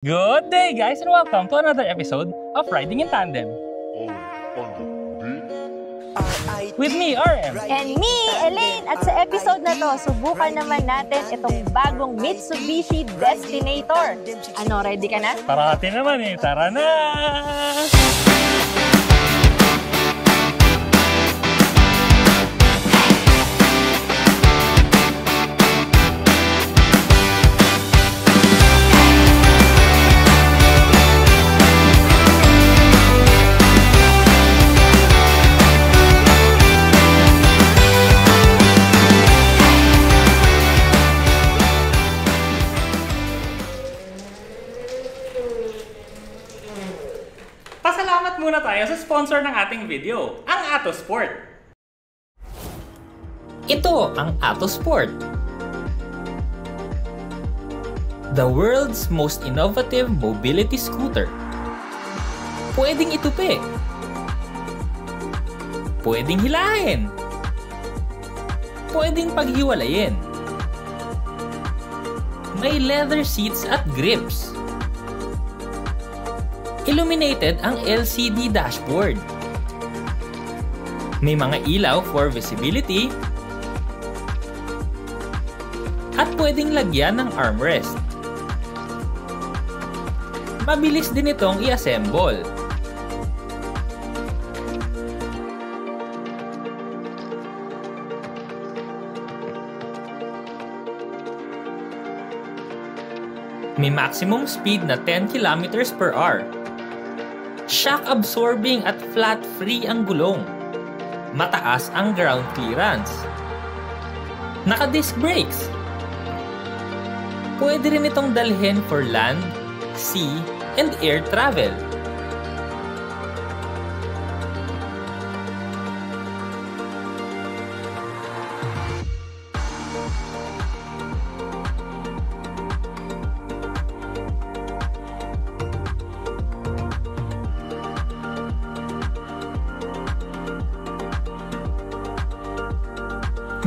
Good day, guys, and welcome to another episode of Riding in Tandem. With me, RM. And me, Elaine. At sa episode na to, subukan naman natin itong bagong Mitsubishi Destinator. Ano, ready ka na? Parati naman eh. Tara na! Pasalamat muna tayo sa sponsor ng ating video, ang Atosport. Ito ang Atosport, the world's most innovative mobility scooter. Pwedeng itupi, pwedeng hilahin, pwedeng paghiwalayin. May leather seats at grips. Illuminated ang LCD dashboard. May mga ilaw for visibility. At pwedeng lagyan ng armrest. Mabilis din itong i-assemble. May maximum speed na 10 kilometers per hour. Shock-absorbing at flat-free ang gulong. Mataas ang ground clearance. Naka-disc brakes. Pwede rin itong dalhin for land, sea, and air travel.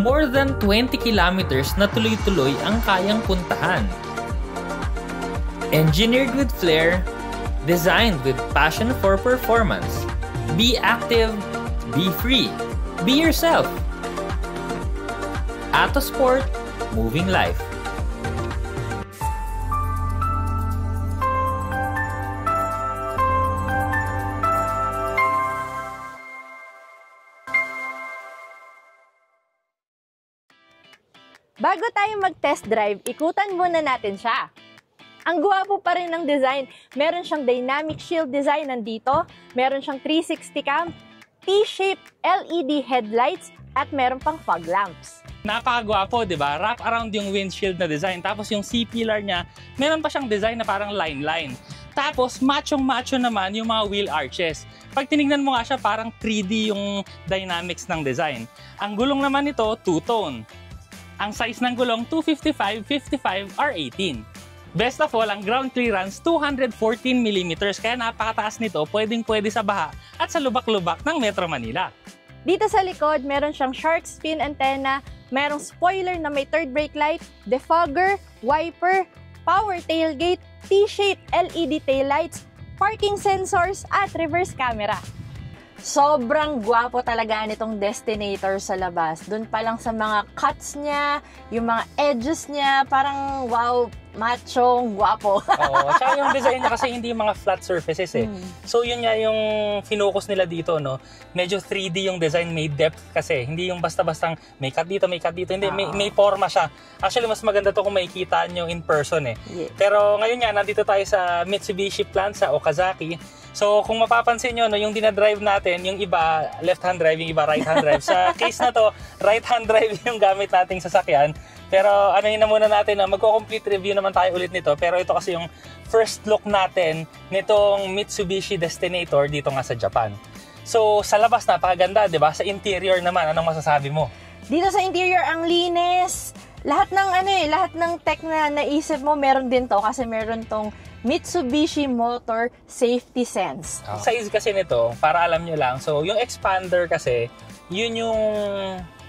More than 20 kilometers na tuloy-tuloy ang kayang puntahan. Engineered with flair, designed with passion for performance. Be active, be free, be yourself. Atosport, moving life. Bago tayo mag-test drive, ikutan muna natin siya. Ang gwapo pa rin ng design. Meron siyang dynamic shield design nandito, meron siyang 360 cam, T-shaped LED headlights, at meron pang fog lamps. Napakagwapo, di ba? Wrap around yung windshield na design. Tapos yung C-pillar niya, meron pa siyang design na parang line-line. Tapos machong-macho naman yung mga wheel arches. Pag tinignan mo nga siya, parang 3D yung dynamics ng design. Ang gulong naman nito, two-tone. Ang size ng gulong, 255, 55, or 18. Best of all, ang ground clearance, 214mm. Kaya napakataas nito, pwedeng-pwede sa baha at sa lubak-lubak ng Metro Manila. Dito sa likod, meron siyang shark fin antenna, merong spoiler na may third brake light, defogger, wiper, power tailgate, T-shaped LED taillights, parking sensors, at reverse camera. Sobrang gwapo talaga nitong Destinator sa labas. Doon pa lang sa mga cuts niya, yung mga edges niya, parang wow, macho, gwapo. Oo, tsaka yung design niya kasi hindi yung mga flat surfaces eh. So yun nga yung finocus nila dito, no? Medyo 3D yung design, may depth kasi. Hindi yung basta-bastang may cut dito, may cut dito. Hindi, may forma siya. Actually, mas maganda to kung makikita nyo in person eh. Yeah. Pero ngayon nga, nandito tayo sa Mitsubishi plant sa Okazaki. So, kung mapapansin nyo, no, yung dinadrive natin, yung iba left-hand drive, yung iba right-hand drive. Sa case na to, right-hand drive yung gamit nating sasakyan. Pero ano yun na muna natin, no, magko-complete review naman tayo ulit nito. Pero ito kasi yung first look natin nitong Mitsubishi Destinator dito nga sa Japan. So, sa labas napakaganda, di ba? Sa interior naman, anong masasabi mo? Dito sa interior, ang linis. Lahat ng tech na naisip mo, meron din to kasi meron tong Mitsubishi Motor Safety Sense. Size kasi nito, para alam nyo lang, so yung expander kasi, yun yung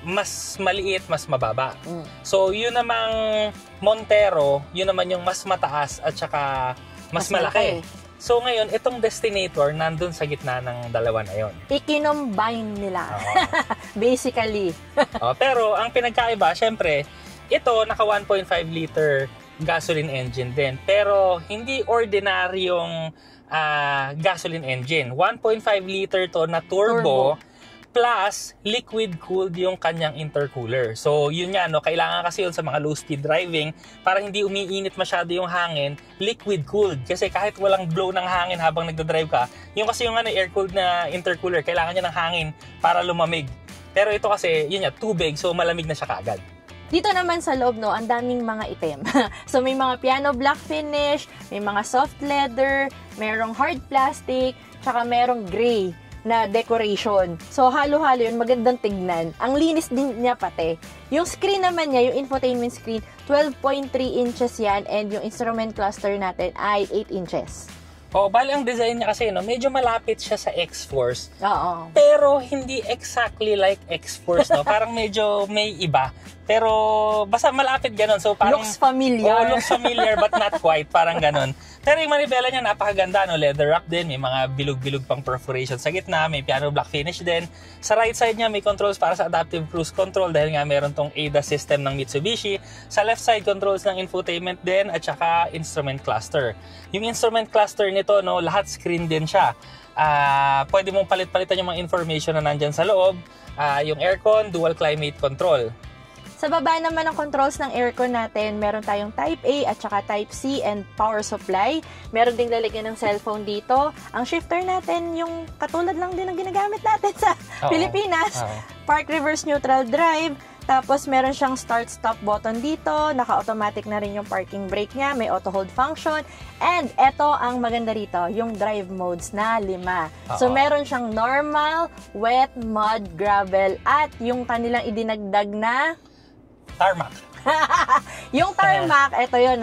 mas maliit, mas mababa. So yun namang Montero, yun naman yung mas mataas at saka mas malaki. So ngayon, itong Destinator nandun sa gitna ng dalawa na yon. I-combine nila. Basically. Pero ang pinagkaiba, syempre, ito naka 1.5 liter gasoline engine din. Pero hindi ordinaryong gasoline engine. 1.5 liter to na turbo. Plus, liquid-cooled yung kanyang intercooler. So, yun nga, kailangan kasi yun sa mga low-speed driving para hindi umiinit masyado yung hangin, liquid-cooled. Kasi kahit walang blow ng hangin habang nagdadrive ka, yung kasi yung air-cooled na intercooler, kailangan niya ng hangin para lumamig. Pero ito kasi, yun nga, tubig, so malamig na siya kaagad. Dito naman sa loob, ang daming mga item. So, may mga piano black finish, may mga soft leather, merong hard plastic, tsaka merong gray na decoration. So, halo-halo yun, magandang tignan. Ang linis din niya pati. Yung screen naman niya, yung infotainment screen, 12.3 inches yan, and yung instrument cluster natin ay 8 inches. Bali ang design niya kasi, medyo malapit siya sa X-Force. Oo. Pero hindi exactly like X-Force, Parang medyo may iba. Pero basta malapit ganun. So parang looks familiar. Looks familiar but not quite, parang ganun. Pero yung manibela niya napakaganda, leather wrap din, may mga bilog-bilog pang perforation sa gitna, may piano black finish din. Sa right side niya may controls para sa adaptive cruise control dahil nga meron tong ADAS system ng Mitsubishi. Sa left side controls ng infotainment din at saka instrument cluster. Yung instrument cluster nito, lahat screen din siya. Pwede mong palit-palitan yung mga information na nandyan sa loob. Yung aircon, dual climate control. Sa baba naman ng controls ng aircon natin, meron tayong Type A at saka Type C and power supply. Meron ding lalagyan ng cellphone dito. Ang shifter natin, yung katulad lang din ang ginagamit natin sa Pilipinas. Park reverse neutral drive. Tapos meron siyang start-stop button dito. Naka-automatic na rin yung parking brake niya. May auto-hold function. And eto ang maganda rito, yung drive modes na 5. So meron siyang normal, wet, mud, gravel, at yung kanilang idinagdag na tarmac. Yung tarmac, ito yun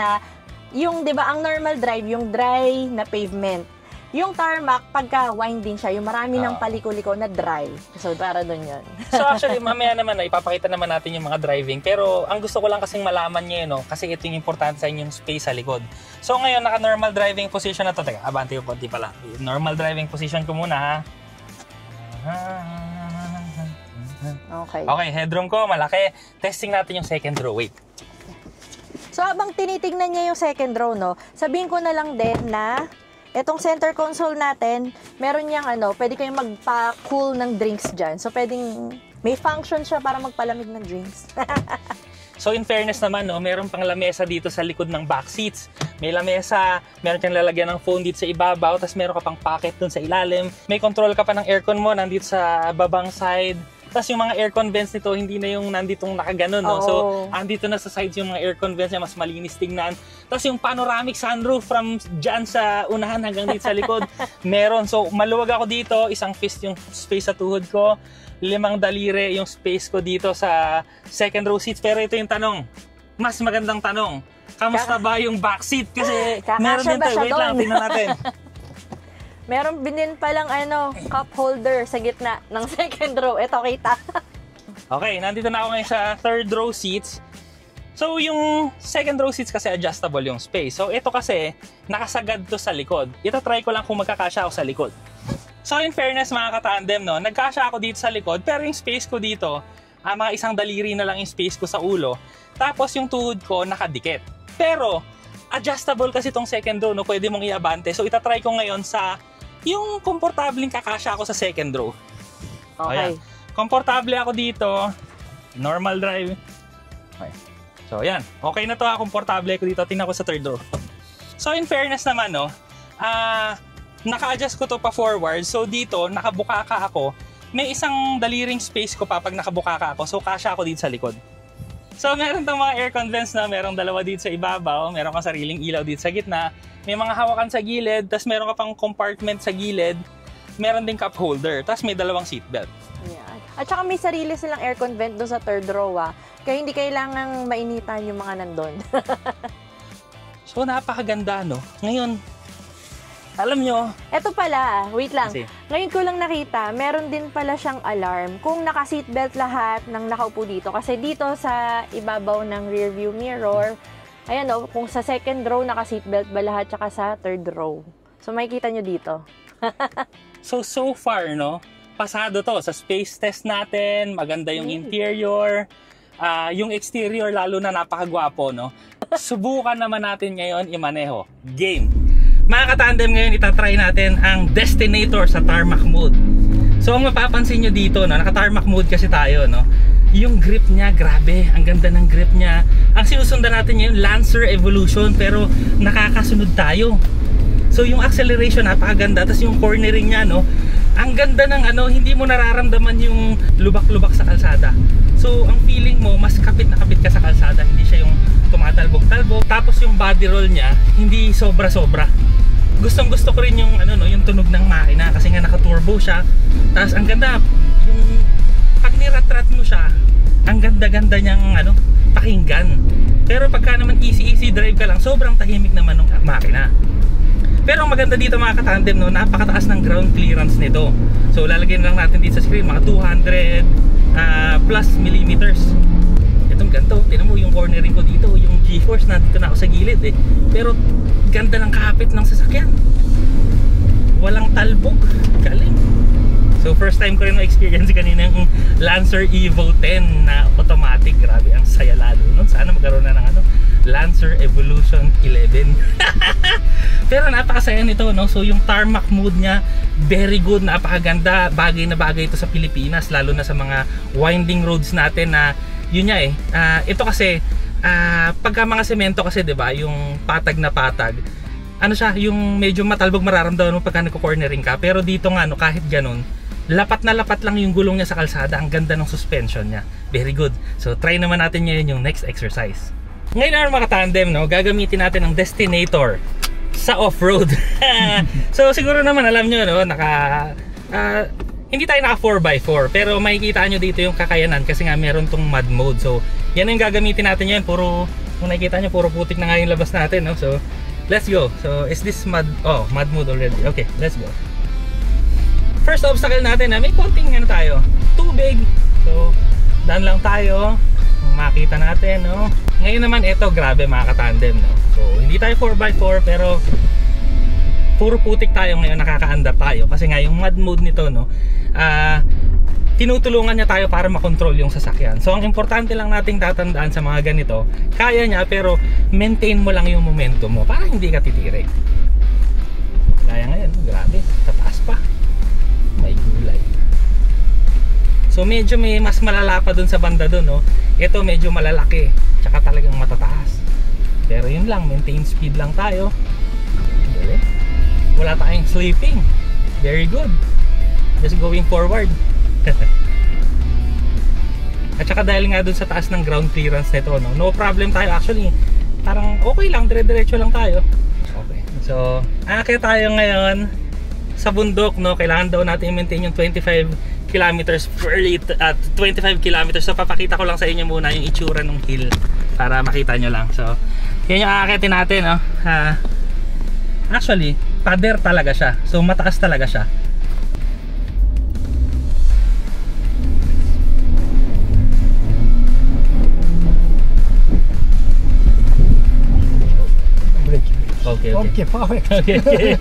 yung 'di ba ang normal drive, yung dry na pavement. Yung tarmac, pagka winding siya, yung marami ng paliko-liko na dry. So, para doon yun. So, actually, mamaya naman, ipapakita naman natin yung mga driving. Pero, ang gusto ko lang kasing malaman nyo, kasi ito yung importante sa inyong space sa likod. So, ngayon, naka-normal driving position na to. Teka, abante ko konti pala. Normal driving position ko muna, Okay, headroom ko, malaki. Testing natin yung second row. Wait. So, habang tinitignan niya yung second row, sabihin ko na lang din na itong center console natin, meron niyang pwede kayong magpa-cool ng drinks dyan. So, pwedeng may function siya para magpalamig ng drinks. So, in fairness naman, meron pang lamesa dito sa likod ng back seats. May lamesa, meron kang lalagyan ng phone dito sa ibabaw, tapos meron ka pang pocket dun sa ilalim. May control ka pa ng aircon mo, nandito sa babang side. Tapos yung mga aircon vents nito, hindi na yung nanditong nakaganon, So, andito na sa sides yung mga aircon vents niya, mas malinis tingnan. Tapos yung panoramic sunroof from dyan sa unahan hanggang dito sa likod, meron. So, maluwag ako dito, isang fist yung space sa tuhod ko, 5 daliri yung space ko dito sa second row seats. Pero ito yung tanong, mas magandang tanong, kamusta ba yung back seat? Kasi meron din tayo, wait lang, tingnan natin. Meron din palang cup holder sa gitna ng second row. Ito, kita. Okay, nandito na ako ngayon sa third row seats. So, yung second row seats kasi adjustable yung space. So, ito kasi, nakasagad to sa likod. Ito try ko lang kung magkakasya ako sa likod. So, in fairness mga katandem, nagkasya ako dito sa likod, pero yung space ko dito, mga isang daliri na lang yung space ko sa ulo. Tapos, yung tuhod ko nakadikit. Pero, adjustable kasi itong second row, pwede mong iabante. So, itatry ko ngayon sa yung komportabling kakasya ako sa second row. Okay. Komportable ako dito. Normal drive. Okay. So, yan. Okay na to komportable ako dito. Tingnan ko sa third row. So, in fairness naman, naka-adjust ko to pa forward. So, dito, nakabukaka ako. May isang daliring space ko pa pag nakabukaka ako. So, kasya ako dito sa likod. So, meron tong mga aircon vents na merong dalawa dito sa ibabaw. Meron kang sariling ilaw dito sa gitna. May mga hawakan sa gilid, tapos meron ka pang compartment sa gilid. Meron ding cup holder, tapos may 2 seatbelt. Yan. At saka may sarili silang aircon vent doon sa third row, kaya hindi kailangang mainitan yung mga nandun. So, napakaganda, Ngayon, alam nyo. Eto pala, wait lang. Kasi, ngayon ko lang nakita, meron din pala siyang alarm kung naka-seatbelt lahat ng nakaupo dito. Kasi dito sa ibabaw ng rear view mirror, Ayan o, kung sa second row naka-seatbelt ba lahat, tsaka sa third row. So makikita nyo dito. So far, no, pasado to sa space test natin, maganda yung interior, yung exterior lalo na napakagwapo, no. Subukan naman natin ngayon imaneho. Game! Mga katandem, ngayon itatry natin ang Destinator sa tarmac mode. So ang mapapansin nyo dito, no, naka-tarmac mode kasi tayo, no, yung grip niya, grabe, ang ganda ng grip niya. Ang sinusundan natin ngayon, Lancer Evolution, pero nakakasunod tayo. So yung acceleration napakaganda, tapos yung cornering niya, no, ang ganda ng ano, hindi mo nararamdaman yung lubak-lubak sa kalsada. So ang feeling mo, mas kapit na kapit ka sa kalsada, hindi siya yung tumatalbog-talbog. Tapos yung body roll niya, hindi sobra-sobra. Gustong-gusto ko rin yung ano, no, yung tunog ng makina kasi nga naka-turbo siya. Tapos ang ganda, yung pag nirat-rat mo siya, ang ganda-ganda niyang ano, pakinggan. Pero pagka naman easy drive ka lang, sobrang tahimik naman ng makina. Pero ang maganda dito mga katandem, no, napakataas ng ground clearance nito. So lalagyan lang natin dito sa screen mga 200 plus millimeters. Itong ganito, tinan mo yung cornering ko dito, yung G-force nandito na ako sa gilid eh. Pero ganda ng kapit ng sasakyan. Walang talbog, galing. So first time ko rin na-experience kanina yung Lancer Evo 10 na automatic. Grabe, ang saya lalo nun. Sana magkaroon na ng ano, Lancer Evolution 11. Pero napakasaya nito, no? So yung tarmac mode niya, very good, napakaganda. Bagay na bagay ito sa Pilipinas, lalo na sa mga winding roads natin na yun nga eh. Ito kasi pagka mga semento kasi, 'di ba, yung patag na patag, ano siya, yung medyo matalbog mararamdaman mo pagka nagko-cornering ka. Pero dito nga, no, kahit ganun, lapat na lapat lang yung gulong niya sa kalsada. Ang ganda ng suspension niya. Very good. So try naman natin ngayon yung next exercise. Ngayon na mga tandem, no, gagamitin natin ang Destinator sa off-road. So siguro naman alam nyo, no, hindi tayo naka 4x4, pero makikita nyo dito yung kakayanan kasi nga meron tong mud mode. So yan yung gagamitin natin yan. Puro, kung nakikita nyo, puro putik na nga yung labas natin, no? So let's go. So is this mud? Oh, mud mode already. Okay, let's go. First obstacle natin na may konting ano tayo, tubig. So daan lang tayo. Makita natin, no? Ngayon naman ito, grabe mga katandem, no? So hindi tayo 4x4 pero puro putik tayo ngayon, nakakaandar tayo kasi nga yung mud mode nito, no, tinutulungan niya tayo para makontrol yung sasakyan. So ang importante lang nating tatandaan sa mga ganito, kaya niya pero maintain mo lang yung momentum mo para hindi ka titirik. Kaya ngayon, grabe, tataas pa, may gulay. So medyo may mas malala pa dun sa banda dun, no. Ito medyo malalaki, tsaka talagang matataas. Pero yun lang, maintain speed lang tayo. Dali. Wala tayong sleeping. Very good. Just going forward. At saka dahil nga dun sa taas ng ground clearance nito, no problem tayo actually. Parang okay lang, dire-diretso lang tayo. Okay. So, aakyat tayo ngayon sa bundok, no. Kailangan daw natin i-maintain yung 25 kilometers per liter at 25 kilometers. So papakita ko lang sa inyo muna yung itsura ng hill para makita nyo lang. So, yan yung aakyatin natin, no. Actually, pader talaga siya. So mataas talaga siya. Okay. Okay, perfect. Okay.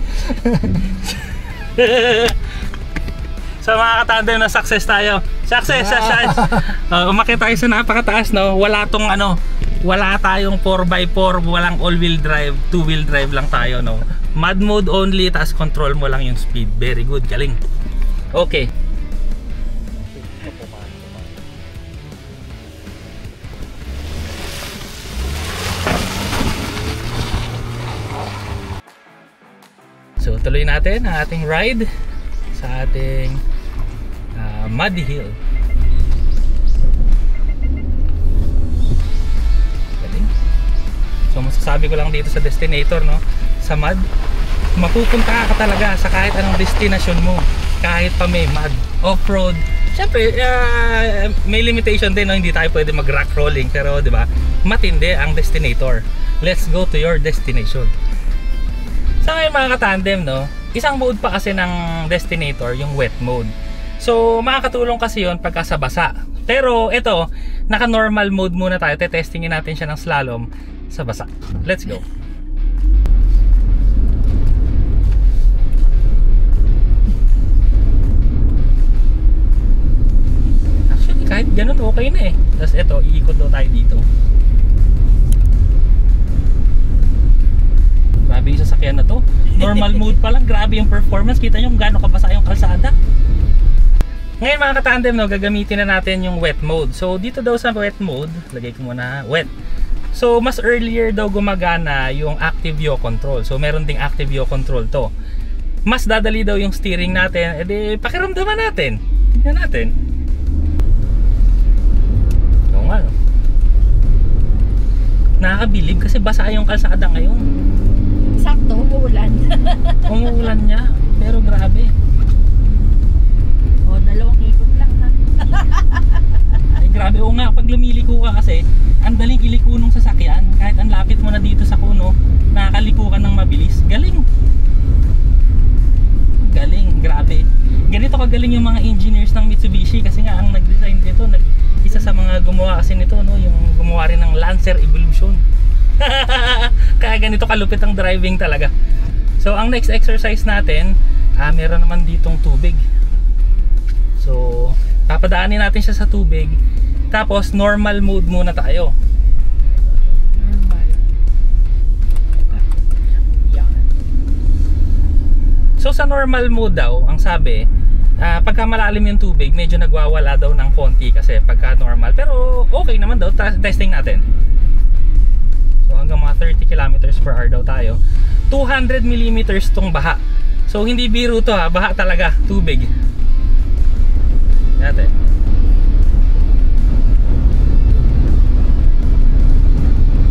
So mga katandem, na success tayo. Success. Umakyat tayo sa napakataas, no. Wala tong ano, wala tayong 4x4, walang all-wheel drive, 2-wheel drive lang tayo, no. Mud mode only, taas control mo lang yung speed. Very good, galing. Okay. So tuloy natin ang ating ride sa ating muddy hill. Galing. So masasabi ko lang dito sa Destinator, no, sa mud, mapupunta ka talaga sa kahit anong destination mo, kahit pa may mud, off-road. Siyempre may limitation din, no? Hindi tayo pwede mag rock rolling, pero di ba, matindi ang Destinator. Let's go to your destination. Sa ngayon mga katandem, no, isang mode pa kasi ng Destinator, yung wet mode. So makakatulong kasi yun pagka sa basa. Pero ito, naka normal mode muna tayo. Tetestingin natin siya ng slalom sa basa. Let's go! Actually, kahit ganun okay na eh. Tapos eto, iikot daw tayo dito. Grabe yung sasakyan na to. Normal mode pa lang, grabe yung performance. Kita nyo kung gaano kabasa yung kalsada. Ngayon mga katandem, no, gagamitin na natin yung wet mode. So dito daw sa wet mode, lagay ko muna wet. So mas earlier daw gumagana yung active yaw control. So meron ding active yaw control to. Mas dadali daw yung steering natin. E di pakiramdaman natin. Tingnan natin. Oo nga, no? Nakakabilib kasi basa yung kalsada ngayon. Sakto, umuulan. Umuulan niya, pero grabe. O, 2 ikot lang ha. Ay grabe, oo nga, pag lumiliko ka kasi, ang daling iliko nung sasakyan. Kahit ang lapit mo na dito sa kuno, nakakaliko ka ng mabilis. Galing! Galing, grabe. Ganito kagaling yung mga engineers ng Mitsubishi kasi nga ang nag-design dito, isa sa mga gumawa kasi nito, no, yung gumawa rin ng Lancer Evolution. Kaya ganito kalupit ang driving talaga. So ang next exercise natin, meron naman ditong tubig. So papadaanin natin siya sa tubig. Tapos normal mode muna tayo. Normal. So sa normal mode daw, ang sabi, pagka malalim yung tubig, medyo nagwawala daw ng konti kasi pagka normal. Pero okay naman daw, testing natin. So hanggang mga 30 kilometers per hour daw tayo. 200 millimeters tong baha. So hindi biro to ha, baha talaga, tubig. Natin.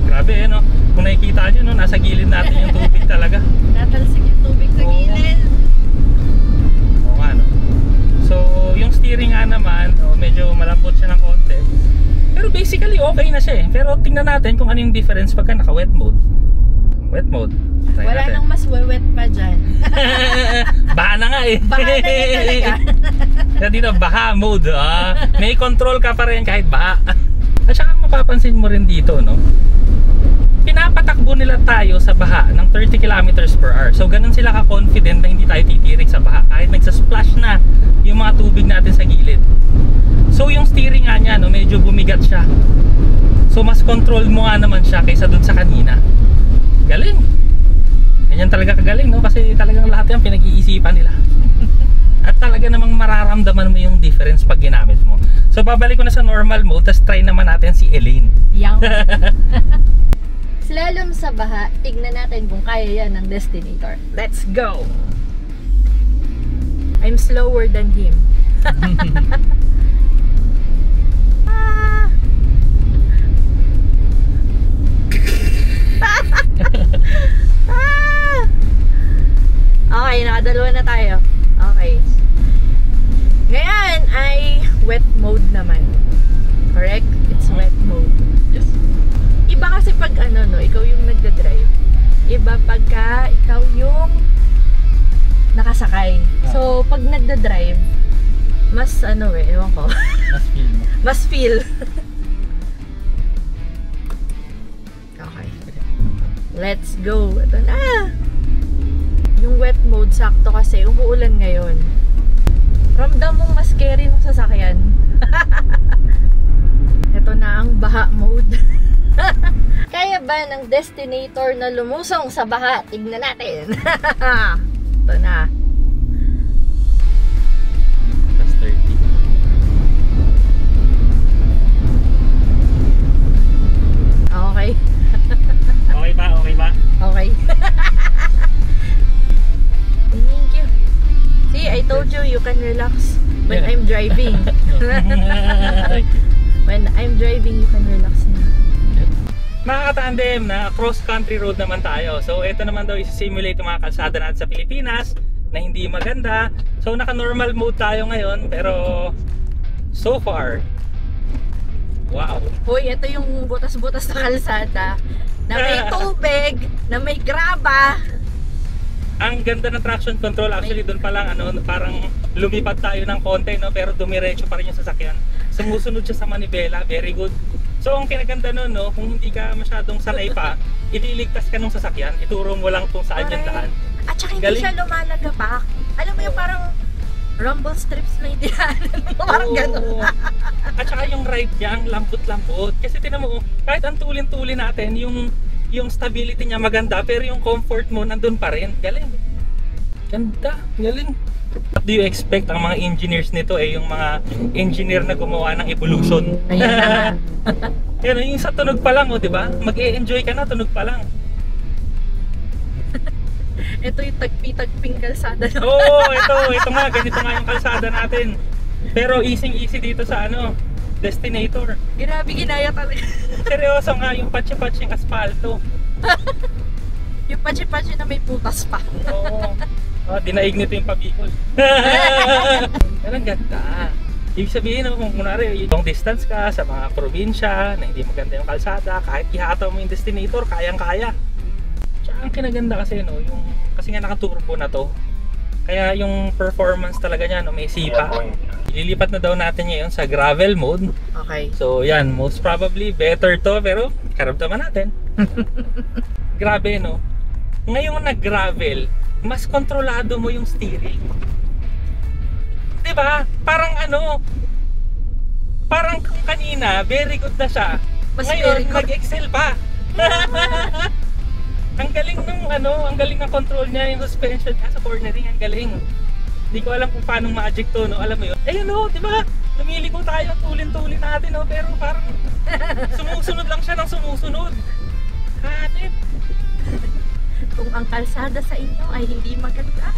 Grabe eh, no? Kung nakikita nyo, no, nasa gilid natin yung tubig talaga. Natalsik yung tubig sa gilid. Oo nga, no? So yung steering nga naman, medyo malambot siya ng konti. Pero basically okay na siya eh. Pero tingnan natin kung ano yung difference pagka naka wet mode. Wet mode. Try Wala natin. nang mas wet pa dyan. Baha na nga eh. Baha na yun talaga. Kaya dito, baha mode. May control ka pa rin kahit baha. At saka mapapansin mo rin dito, no? Pinapatakbo nila tayo sa baha ng 30 kilometers per hour. So ganun sila ka-confident na hindi tayo titirik sa baha kahit nagsasplash na yung mga tubig natin sa gilid. So yung steering nga niya, no, medyo bumigat siya. So mas control mo nga naman siya kaysa dun sa kanina. Galing. Ganyan talaga kagaling, no? Kasi talagang lahat yan pinag-iisipan nila. At talaga namang mararamdaman mo yung difference pag ginamit mo. So babalik ko na sa normal mode, tapos try naman natin si Elaine. Yang. Slalom sa baha, tignan natin kung kaya yan ng Destinator. Let's go! I'm slower than him. Okay, nakadalawa na tayo. Okay. Ngayon ay wet mode naman. Correct? It's wet mode. Yes. Iba kasi pag ano, no, ikaw yung nagda-drive. Iba pagka ikaw yung nakasakay. So, pag nagda-drive, mas ano eh, ewan ko. Mas feel mo. Mas feel. Okay. Let's go. Ito na. Yung wet mode, sakto kasi umuulan ngayon. Ramdam mong mas scary nung sasakyan. Ito na ang baha mode. Kaya ba ng Destinator na lumusong sa baha? Tignan natin. Ito na. Plus 30. Okay. Okay ba? Okay ba? Okay. Thank you. See, I told you, you can relax when I'm driving. When I'm driving, you can relax na. Mga katandem, na cross-country road naman tayo. So ito naman daw isi-simulate yung mga kalsada natin sa Pilipinas na hindi maganda. So naka-normal mode tayo ngayon, pero so far, wow. Hoy, ito yung butas-butas na kalsada na may tubig, na may graba. Ang ganda ng traction control. Actually doon pa lang ano, parang lumipad tayo ng konti, no, pero dumiretso pa rin yung sasakyan. Sumusunod siya sa manibela. Very good. So ang kinaganda nun, no, kung hindi ka masyadong sanay pa, ililigtas ka ng sasakyan, ituro mo lang kung saan yung daan. At saka hindi Galing. siya lumalagapak. Alam mo yung parang rumble strips na hindi parang gano'n. At saka yung ride niya, ang lambot-lambot. Kasi tinan mo, kahit ang tulin-tulin natin, yung stability niya maganda, pero yung comfort mo nandun pa rin. Galing. Ganda. Galing. What do you expect? Ang mga engineers nito yung mga engineer na gumawa ng evolution. Ayan na nga. Yan, yung sa tunog pa lang, di ba? Mag-e-enjoy ka na, tunog pa lang. Ito yung tagpi-tagping kalsada. Oo, ito nga, ganito nga yung kalsada natin. Pero easy dito sa Destinator. Grabe, ginaya talaga. Seryoso nga, yung patsi-patsi aspalto. Yung patsi-patsi na may putas pa. Oo. Dinaig nito yung pabikol. Yan ang ganda. Ibig sabihin, kung kunwari, long distance ka sa mga probinsya na hindi maganda yung kalsada, kahit ihataw mo yung Destinator, kayang-kaya. Tsaka ang kinaganda kasi, kasi nga nakaturbo na to. Kaya yung performance talaga niya, may sipa. Ililipat na daw natin ngayon sa gravel mode. Okay. So yan, most probably better to, pero karamdaman natin. Grabe, no? Ngayong nag-gravel, mas kontrolado mo yung steering. Diba? Parang parang kung kanina, very good na siya. Mas Ngayon, very good. nag-excel pa. Ang galing ang galing ng control niya, yung suspension niya sa cornering, ang galing. Hindi ko alam kung paano magic to, no? Alam mo yun? Ayun, di ba? Lumiliko tayo, tulin-tulin natin, no? Pero parang sumusunod lang siya ng sumusunod. Hanip. Kung ang kalsada sa inyo ay hindi maganda.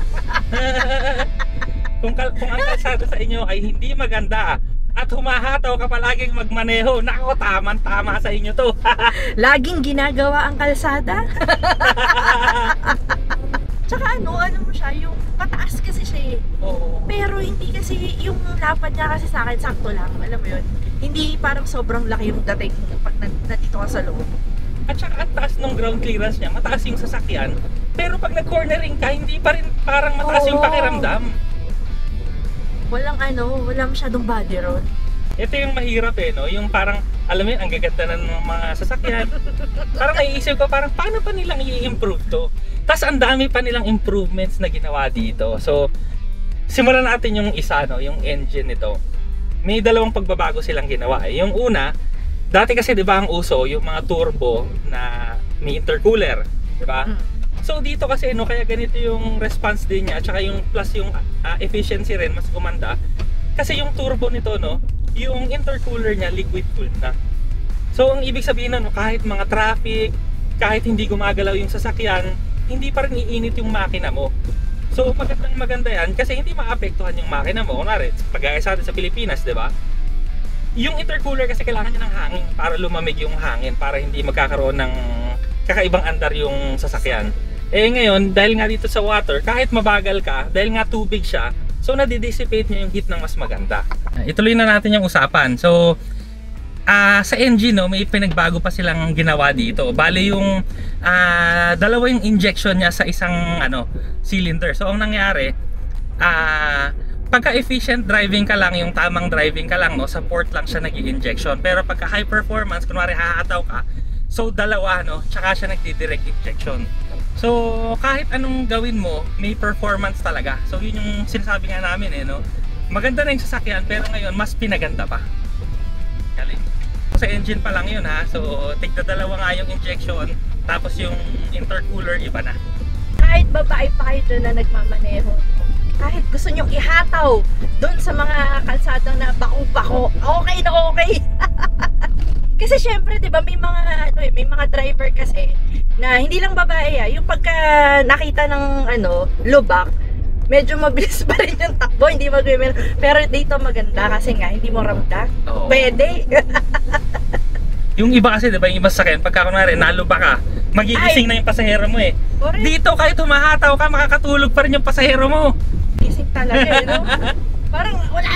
kung ang kalsada sa inyo ay hindi maganda at humahataw ka palaging magmaneho, nako, tama sa inyo to. Laging ginagawa ang kalsada. Tsaka ano mo siya, yung mataas kasi siya Oo. Pero hindi kasi, yung lapad niya kasi sa akin, sakto lang, alam mo yun. Hindi parang sobrang laki yung dating pag nandito ka sa loob. At saka ang taas ng ground clearance niya, mataas yung sasakyan. Pero pag nag-cornering ka, hindi pa rin parang mataas yung pakiramdam. Walang masyadong body roll. Ito yung mahirap no? Yung parang, alam mo yun, ang gaganda na ng mga sasakyan. Parang naiisip ko, parang paano pa nilang i-improve to? Tapos ang dami pa nilang improvements na ginawa dito. So, simulan natin yung isa, yung engine nito. May dalawang pagbabago silang ginawa. Yung una, dati kasi 'di ba ang uso yung mga turbo na may intercooler, 'di ba? So dito kasi kaya ganito yung response din niya, at saka yung plus yung efficiency rin mas gumanda. Kasi yung turbo nito yung intercooler niya liquid cooled na. So ang ibig sabihin kahit mga traffic, kahit hindi gumagalaw yung sasakyan, hindi pa rin iinit yung makina mo. So maganda yan kasi hindi maapektuhan yung makina mo. Kunwari, pag-gaya sa atin sa Pilipinas, 'di ba? Yung intercooler kasi kailangan niya ng hangin para lumamig yung hangin, para hindi magkakaroon ng kakaibang andar yung sasakyan. Ngayon, dahil nga dito sa water, kahit mabagal ka, dahil nga tubig siya, so nadidissipate niya yung heat ng mas maganda. Ituloy na natin yung usapan. So, sa engine, may pinagbago pa silang ginawa dito. Bale yung dalawa yung injection niya sa isang cylinder. So, ang nangyari, pagka efficient driving ka lang, yung tamang driving ka lang, sa port lang siya nag-i-injection. Pero pagka high performance, kunwari hahataw ka, so dalawa, tsaka siya nagdi-direct injection. So kahit anong gawin mo, may performance talaga. So yun yung sinasabi nga namin maganda na yung sasakyan, pero ngayon mas pinaganda pa. Galing. Sa engine pa lang yun so tigda dalawa nga yung injection, tapos yung intercooler iba na. Kahit babae pa kayo doon na nagmamaneho, kahit gusto nyong ihataw doon sa mga kalsadang na bako-bako, okay na okay. Kasi syempre, 'di ba, may mga driver kasi na hindi lang babae yung pagka nakita ng lubak, medyo mabilis pa rin yung takbo, hindi pero dito maganda kasi nga hindi mo ramdam. Oo. Pwede. Yung iba kasi, 'di ba, yung iba sakyan pagka kunwari nalubak ka, magigising na yung pasahero mo Correct. Dito kahit humahataw ka, makakatulog pa rin yung pasahero mo. Gising talaga Parang wala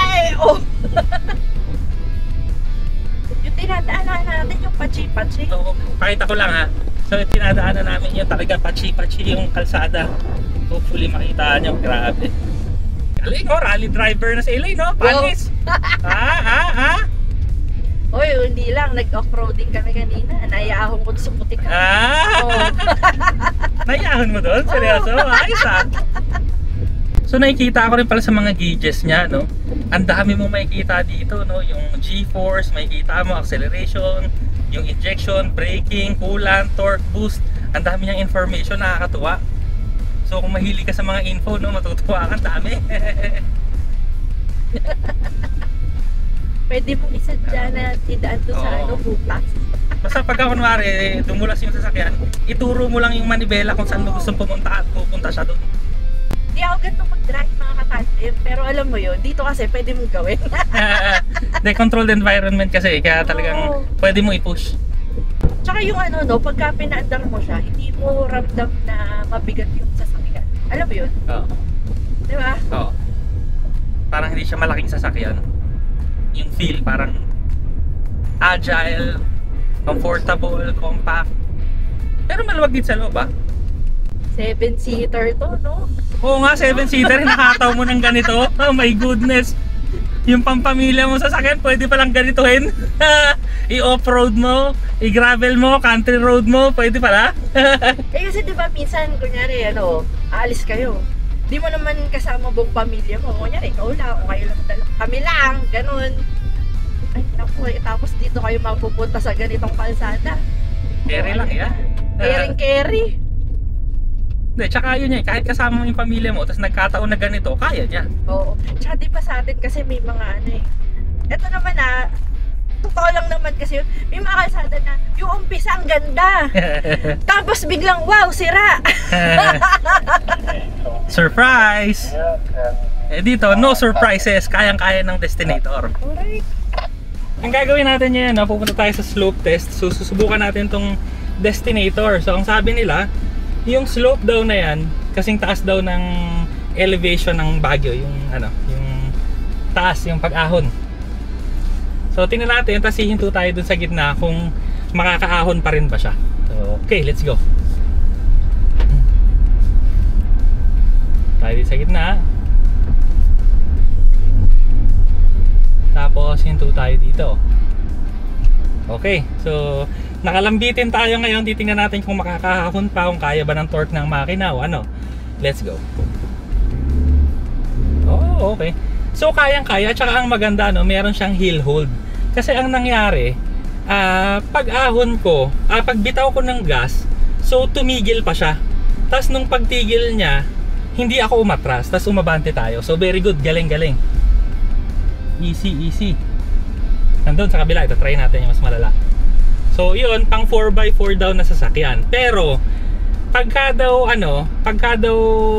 Yung tinadaanan natin yung pachi-pachi. So, pakita ko lang So, tinadaanan namin yung talaga pachi-pachi yung kalsada. Hopefully makita nyo, grabe. Galing rally driver na si Elaine, Panis. Oy, hindi lang. Nag-off-roading kami kanina. Naiahon ko sa putik. Ah! Naiahon mo doon? Seryoso? Ayos ah. So nakikita ko rin pala sa mga gauges niya, no? Ang dami mo makikita dito, no? Yung G-force, makikita mo, acceleration, yung injection, braking, coolant, torque, boost. Ang dami niyang information, nakakatuwa. So kung mahilig ka sa mga info, no? Matutuwa ka, dami. Pwede mong isadya na idaan doon sa Oo. butas. Basta pagka kunwari, dumulas yung sasakyan, ituro mo lang yung manibela kung saan mo gustong pumunta at pupunta siya doon. Di ako ganito mag-drive mga katandem, pero alam mo yun, dito kasi pwede mong gawin. The controlled environment kasi, kaya talagang pwede mo i-push. Tsaka yung ano, no, pagka pinaandar mo siya, hindi mo ramdam na mabigat yung sasakyan. Alam mo yun? Oo. Di ba? Oo. Parang hindi siya malaking sasakyan. Yung feel parang agile, comfortable, compact. Pero maluwag din sa loob, ah. 7-seater to, no? Oo nga, 7-seater, nakataw mo ng ganito. Oh my goodness. Yung pampamilya mo sa sasakyan, pwede palang ganituhin. I-off-road mo, i-gravel mo, country road mo, pwede pala. Kasi diba minsan, kunyari, ano, aalis kayo. Di mo naman kasama buong pamilya mo. Kunyari, ikaw lang, o kayo lang dalawa. Kami lang, ganun. Ay, naku, tapos dito kayo mapupunta sa ganitong kalsada. Carry lang yan. Carry. Hindi, tsaka yun yan, kahit kasama mo yung pamilya mo, tapos nagkataon na ganito, kaya niya. Oo. Tsaka di ba sa atin kasi may mga ano eh. Ito naman totoo lang naman kasi yun. May mga kalsada na yung umpisa ang ganda. Tapos biglang wow, sira. Surprise! Eh dito, no surprises, kayang-kaya ng Destinator. Alright. Ang gagawin natin ngayon, no, pupunta tayo sa slope test. So susubukan natin tong Destinator. So ang sabi nila, yung slope daw na yan, kasing taas daw ng elevation ng Baguio, yung ano, yung taas, yung pag-ahon. So tingnan natin, tapos hihinto tayo dun sa gitna kung makakaahon pa rin ba siya. So okay, let's go. Tayo dito sa gitna. Tapos hinto tayo dito. Okay, so nakalambitin tayo ngayon. Titingnan natin kung makakahon pa, kung kaya ba ng torque ng makina o ano. Let's go. Oh, okay. So kayang-kaya, tsaka ang maganda, no, meron siyang hill hold. Kasi ang nangyari, pag ahon ko, pag bitaw ko ng gas, so tumigil pa siya. Tapos nung pagtigil niya, hindi ako umatras, tapos umabante tayo. So very good, galing-galing. Easy. Nandun sa kabila, ito try natin yung mas malala. So yun, pang 4x4 daw na sasakyan. Pero pagka daw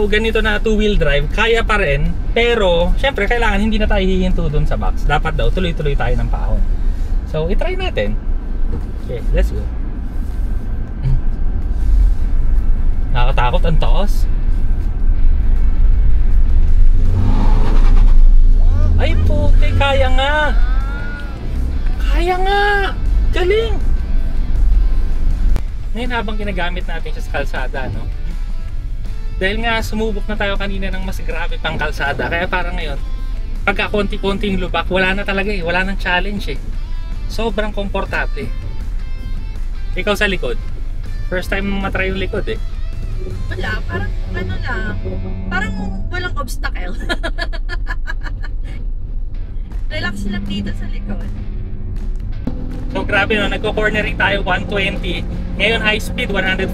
ganito na 2-wheel drive, kaya pa rin. Pero syempre kailangan hindi na tayo hihinto dun sa box. Dapat daw tuloy-tuloy tayo ng paahon. So i-try natin. Okay, let's go. Nakakatakot, ang taas. Ay puti, kaya nga. Kaya nga. Galing. Ngayon habang ginagamit natin siya sa kalsada, no? Dahil nga sumubok na tayo kanina ng mas grabe pang kalsada, kaya parang ngayon pagka konti-konting lubak, wala na talaga eh, wala nang challenge eh. Sobrang komportable. Ikaw sa likod, first time mo matry yung likod eh. Wala, parang ano lang, parang walang obstacle. Relax lang dito sa likod. So grabe, no, nagko-cornering tayo 120. Ngayon high speed 145,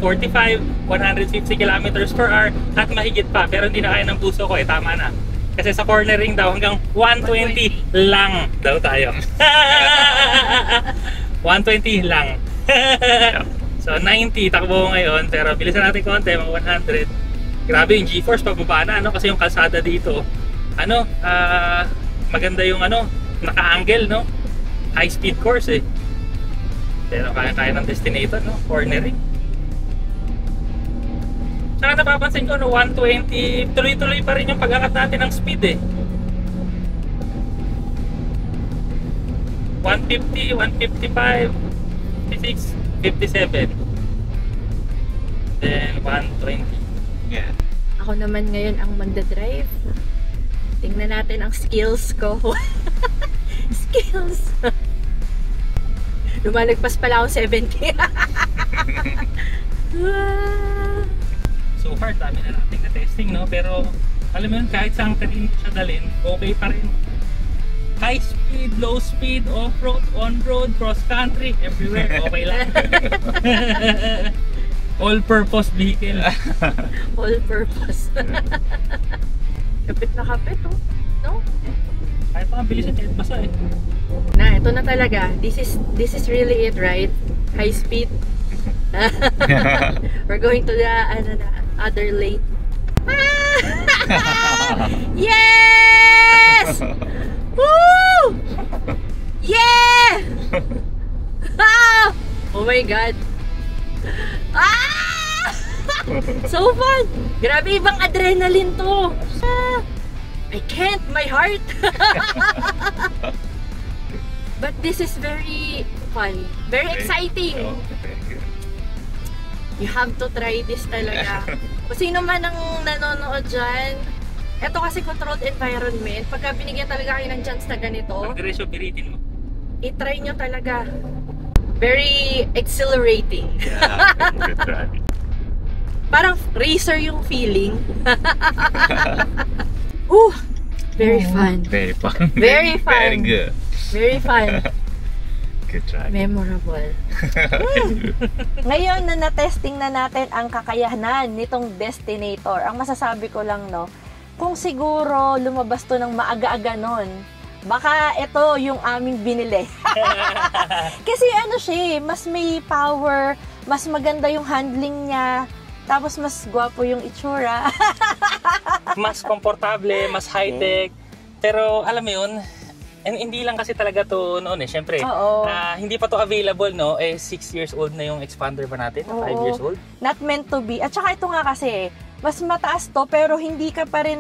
150 kilometers per hour at mahigit pa, pero hindi na kaya ng puso ko eh, tama na. Kasi sa cornering daw hanggang 120 lang daw tayo. 120 lang. So 90 takbo ngayon, pero bilisan natin konti, mga 100. Grabe yung G-force pababa na, ano, kasi yung kalsada dito, ano, maganda yung ano, naka-angle, no? High speed course eh. Pero kaya tayo ng Destinator, no? Cornering. Saka napapansin ko, no, 120, tuloy-tuloy pa rin yung pag-angat natin ng speed eh. 150, 155, 56, 57. Then 120. Yeah. Ako naman ngayon ang magdadrive. Tingnan natin ang skills ko. Skills. Lumalagpas pala ako 70. So far, dami na natin na testing, no? Pero, alam mo yun, kahit saan ka rin siya dalhin, okay pa rin. High speed, low speed, off-road, on-road, cross-country, everywhere, okay lang. All-purpose vehicle. All-purpose. Kapit na kapit, oh. No? Kahit mabilis at kahit basa eh. Na, ito na talaga. This is really it, right? High speed. We're going to the other lane. Yes! Woo! Yeah! Oh my God. So fun! Grabe, ibang adrenaline to. I can't, my heart. But this is very fun. Very exciting. You have to try this talaga. Kung sino man ang nanonood dyan, ito kasi controlled environment. Pagka binigyan talaga kayo ng chance na ganito, Diretso, piritin mo. i-try nyo talaga. Very exhilarating. Parang racer yung feeling. Very fun. Very fun. Very fun. Very good. Very fun. Good try. Memorable. Ngayon na na-testing na natin ang kakayanan nitong Destinator, ang masasabi ko lang, no, kung siguro lumabas to ng maaga-aga nun, baka ito yung aming binili. Kasi ano siya, mas may power, mas maganda yung handling niya, tapos mas gwapo yung itsura. Mas komportable, mas high-tech. Pero alam mo yun, hindi lang kasi talaga to noon eh. Siyempre, hindi pa to available, no? 6 years old na yung expander pa natin, 5 years old. Not meant to be. At saka ito nga kasi, mas mataas to pero hindi ka pa rin,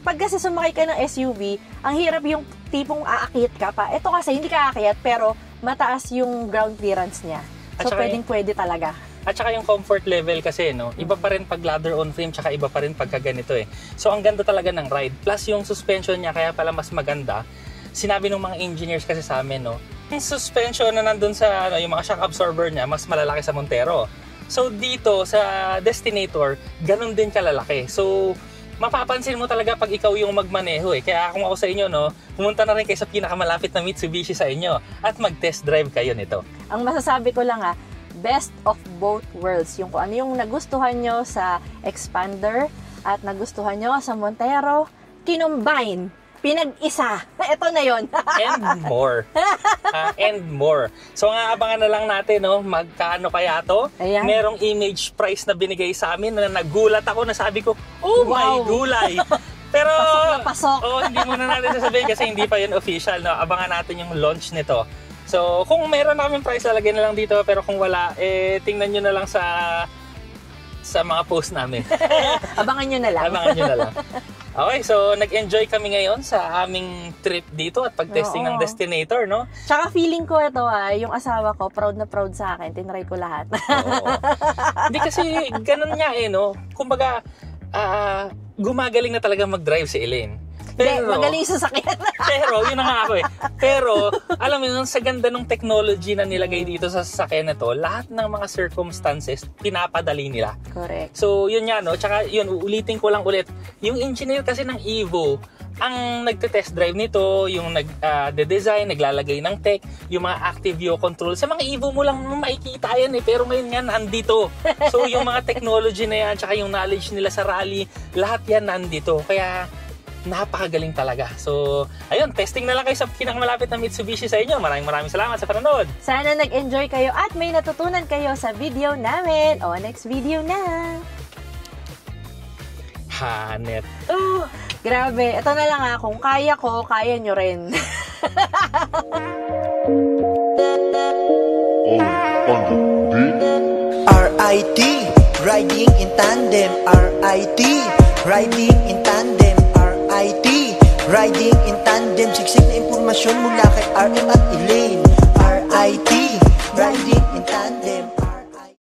pag kasi sumakay ka ng SUV, ang hirap yung tipong aakyat ka pa. Ito kasi hindi ka aakyat pero mataas yung ground clearance niya. So pwede talaga. At saka yung comfort level kasi, no, iba pa rin pag ladder on frame, tsaka iba pa rin pagka ganito eh. So ang ganda talaga ng ride. Plus yung suspension niya, kaya pala mas maganda. Sinabi ng mga engineers kasi sa amin, no, yung suspension na nandun sa, yung mga shock absorber niya, mas malalaki sa Montero. So dito sa Destinator, ganun din kalalaki. So mapapansin mo talaga pag ikaw yung magmaneho eh. Kaya kung ako sa inyo, no, pumunta na rin kayo sa pinakamalapit na Mitsubishi sa inyo at mag-test drive kayo nito. Ang masasabi ko lang best of both worlds. Yung kung ano yung nagustuhan nyo sa Expander at nagustuhan nyo sa Montero, kinumbine, pinag-isa. Ito na yon. And more. And more. So nga abangan na lang natin, no, magkano kaya to. Ayan. Merong image price na binigay sa amin na nagulat ako, na sabi ko, oh wow, my gulay. Pero pasok na pasok. Hindi muna natin sasabihin kasi hindi pa yun official, no. Abangan natin yung launch nito. So, kung meron na kaming price, lalagay na lang dito. Pero kung wala, tingnan nyo na lang sa mga post namin. Abangan nyo na lang. Abangan nyo na lang. Okay, so nag-enjoy kami ngayon sa aming trip dito at pag-testing ng Destinator, no? Tsaka feeling ko ito, yung asawa ko, proud na proud sa akin. Tinry ko lahat. Hindi kasi ganun nga no? Kumbaga, gumagaling na talaga mag-drive si Elaine. Pero, magaling sa sasakyan. Pero, yun na nga ako eh. Pero, alam mo yun, sa ganda ng technology na nilagay dito sa sasakyan na to, lahat ng mga circumstances, pinapadali nila. Correct. So, yun nga, no? Tsaka, yun, uulitin ko lang ulit. Yung engineer kasi ng Evo, ang nagte-test drive nito, yung nag-design, naglalagay ng tech, yung mga active yaw control. Sa mga Evo mo lang makikita yan eh, pero ngayon nga nandito. So, yung mga technology na yan, tsaka yung knowledge nila sa rally, lahat yan nandito. Kaya, napakagaling talaga. So, ayun, testing na lang kayo sa pinakamalapit na Mitsubishi sa inyo. Maraming salamat sa panonood. Sana nag-enjoy kayo at may natutunan kayo sa video namin. O, next video na. Hanet. Grabe. Ito na lang kung kaya ko, kaya nyo rin. RIT, riding in tandem. RIT, riding in tandem. RIT, riding in tandem. Siksik na impormasyon mula kay RM at Elaine. RIT,